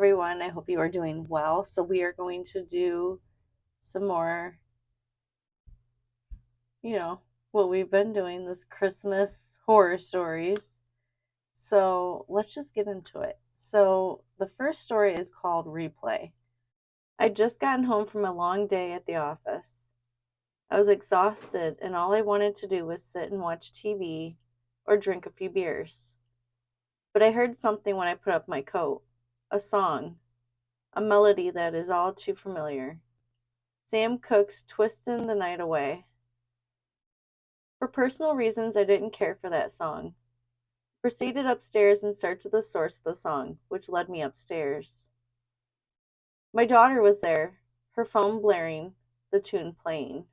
everyone. I hope you are doing well. So, we are going to do some more, you know, what we've been doing this Christmas horror stories. So, let's just get into it. So, the first story is called Replay. I'd just gotten home from a long day at the office. I was exhausted, and all I wanted to do was sit and watch TV or drink a few beers. But I heard something when I put up my coat, a song, a melody that is all too familiar. Sam Cooke's "Twistin' the Night Away." For personal reasons, I didn't care for that song. Proceeded upstairs in search of the source of the song, which led me upstairs. My daughter was there, her phone blaring, the tune playing.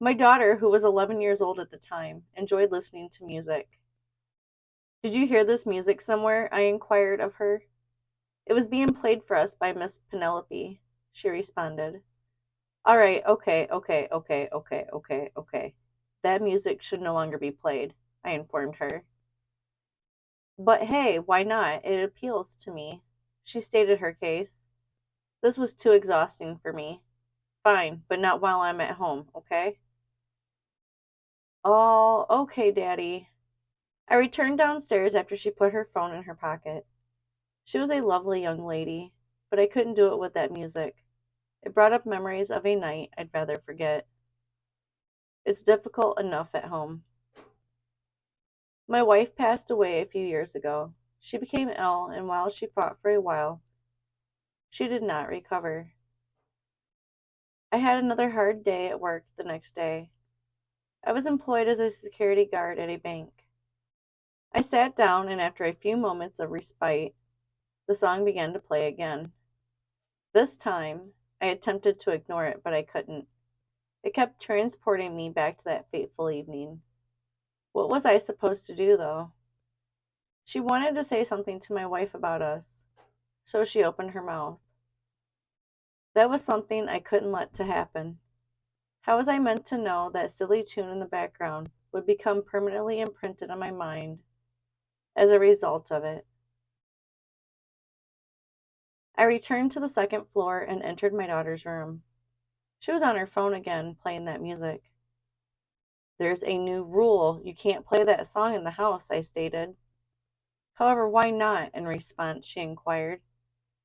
My daughter, who was 11 years old at the time, enjoyed listening to music. "Did you hear this music somewhere?" I inquired of her. "It was being played for us by Miss Penelope," she responded. "All right, okay. That music should no longer be played," I informed her. "But hey, why not? It appeals to me." She stated her case. This was too exhausting for me. "Fine, but not while I'm at home, okay?" "Oh, okay, Daddy." I returned downstairs after she put her phone in her pocket. She was a lovely young lady, but I couldn't do it with that music. It brought up memories of a night I'd rather forget. It's difficult enough at home. My wife passed away a few years ago. She became ill, and while she fought for a while, she did not recover. I had another hard day at work the next day. I was employed as a security guard at a bank. I sat down, and after a few moments of respite, the song began to play again. This time, I attempted to ignore it, but I couldn't. It kept transporting me back to that fateful evening. What was I supposed to do, though? She wanted to say something to my wife about us, so she opened her mouth. That was something I couldn't let to happen. How was I meant to know that silly tune in the background would become permanently imprinted on my mind as a result of it? I returned to the second floor and entered my daughter's room. She was on her phone again, playing that music. "There's a new rule. You can't play that song in the house," I stated. "However, why not?" in response, she inquired.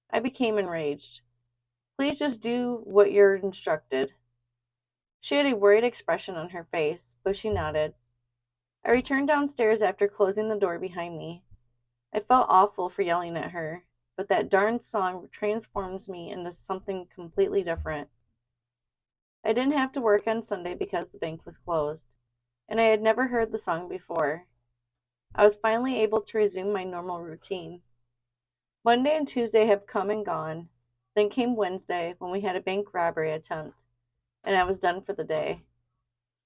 I became enraged. "Please just do what you're instructed." She had a worried expression on her face, but she nodded. I returned downstairs after closing the door behind me. I felt awful for yelling at her, but that darned song transforms me into something completely different. I didn't have to work on Sunday because the bank was closed, and I had never heard the song before. I was finally able to resume my normal routine. Monday and Tuesday have come and gone. Then came Wednesday, when we had a bank robbery attempt, and I was done for the day.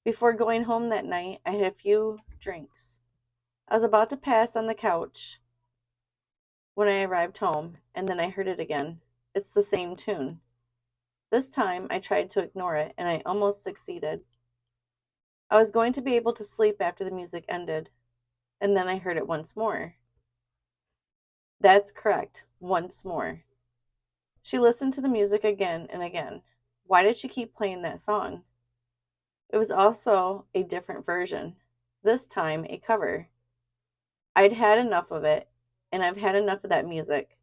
Before going home that night, I had a few drinks. I was about to pass on the couch when I arrived home, and then I heard it again. It's the same tune. This time, I tried to ignore it, and I almost succeeded. I was going to be able to sleep after the music ended, and then I heard it once more. That's correct, once more. She listened to the music again and again. Why did she keep playing that song? It was also a different version, this time a cover. I'd had enough of it, and I've had enough of that music.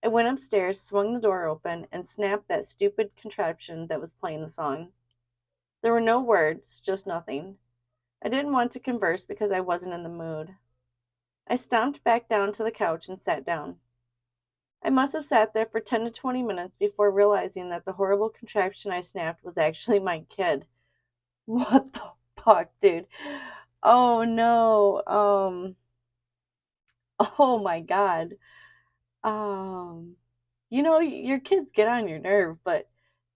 I went upstairs, swung the door open, and snapped that stupid contraption that was playing the song. There were no words, just nothing. I didn't want to converse because I wasn't in the mood. I stomped back down to the couch and sat down. I must have sat there for 10 to 20 minutes before realizing that the horrible contraption I snapped was actually my kid. What the fuck, dude? Oh no. Oh my god. Um, your kids get on your nerve, but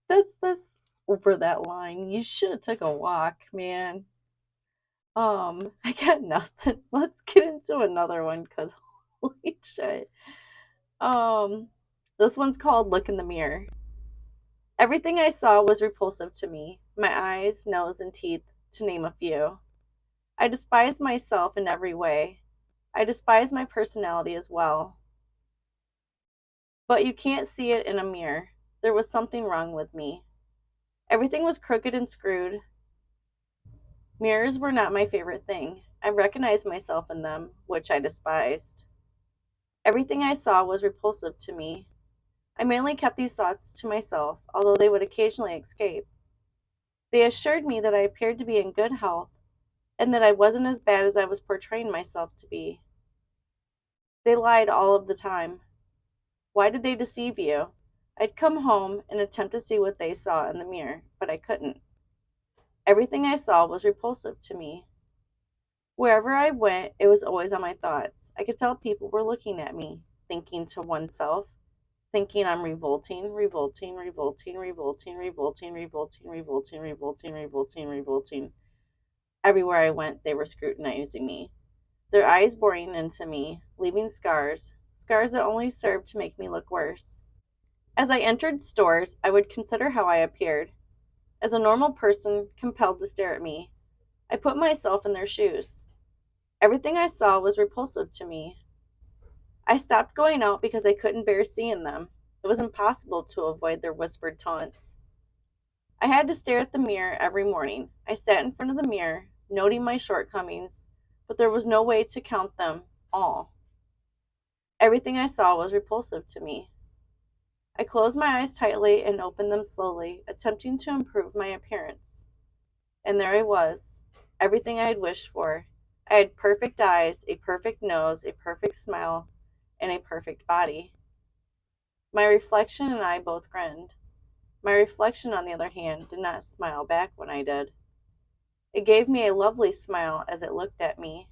that's over that line. You should have took a walk, man. I got nothing. Let's get into another one, cause holy shit. Um, this one's called "Look in the Mirror." Everything I saw was repulsive to me. My eyes, nose, and teeth, to name a few. I despised myself in every way. I despised my personality as well. But you can't see it in a mirror. There was something wrong with me. Everything was crooked and screwed. Mirrors were not my favorite thing. I recognized myself in them, which I despised. Everything I saw was repulsive to me. I mainly kept these thoughts to myself, although they would occasionally escape. They assured me that I appeared to be in good health and that I wasn't as bad as I was portraying myself to be. They lied all of the time. Why did they deceive you? I'd come home and attempt to see what they saw in the mirror, but I couldn't. Everything I saw was repulsive to me. Wherever I went, it was always on my thoughts. I could tell people were looking at me, thinking to oneself, thinking I'm revolting, revolting, revolting, revolting, revolting, revolting, revolting, revolting, revolting, revolting. Everywhere I went, they were scrutinizing me, their eyes boring into me, leaving scars, scars that only served to make me look worse. As I entered stores, I would consider how I appeared. As a normal person compelled to stare at me, I put myself in their shoes. Everything I saw was repulsive to me. I stopped going out because I couldn't bear seeing them. It was impossible to avoid their whispered taunts. I had to stare at the mirror every morning. I sat in front of the mirror, noting my shortcomings, but there was no way to count them all. Everything I saw was repulsive to me. I closed my eyes tightly and opened them slowly, attempting to improve my appearance. And there I was, everything I had wished for. I had perfect eyes, a perfect nose, a perfect smile, and a perfect body. My reflection and I both grinned. My reflection, on the other hand, did not smile back when I did. It gave me a lovely smile as it looked at me.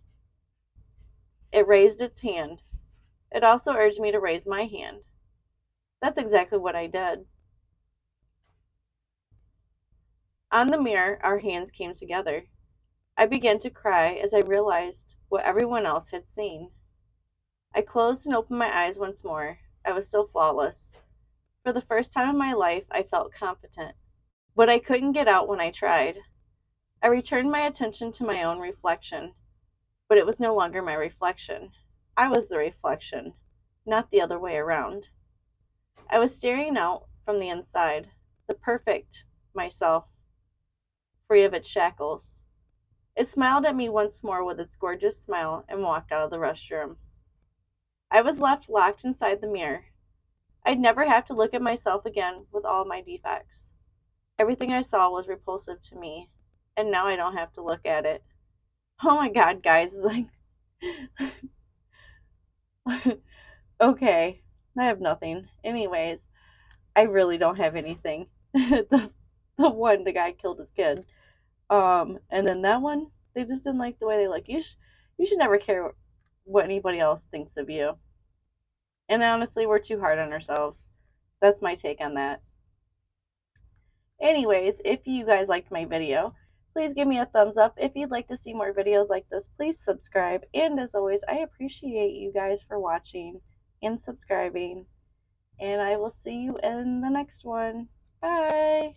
It raised its hand. It also urged me to raise my hand. That's exactly what I did. On the mirror, our hands came together. I began to cry as I realized what everyone else had seen. I closed and opened my eyes once more. I was still flawless. For the first time in my life, I felt confident. But I couldn't get out when I tried. I returned my attention to my own reflection, but it was no longer my reflection. I was the reflection, not the other way around. I was staring out from the inside, the perfect myself, free of its shackles. It smiled at me once more with its gorgeous smile and walked out of the restroom. I was left locked inside the mirror. I'd never have to look at myself again with all my defects. Everything I saw was repulsive to me, and now I don't have to look at it. Oh my god, guys, like, okay, I have nothing. Anyways, I really don't have anything. The guy killed his kid. And then that one, they just didn't like the way they look. You should never care what anybody else thinks of you. And honestly, we're too hard on ourselves. That's my take on that. Anyways, if you guys liked my video, please give me a thumbs up. If you'd like to see more videos like this, please subscribe. And as always, I appreciate you guys for watching and subscribing. And I will see you in the next one. Bye!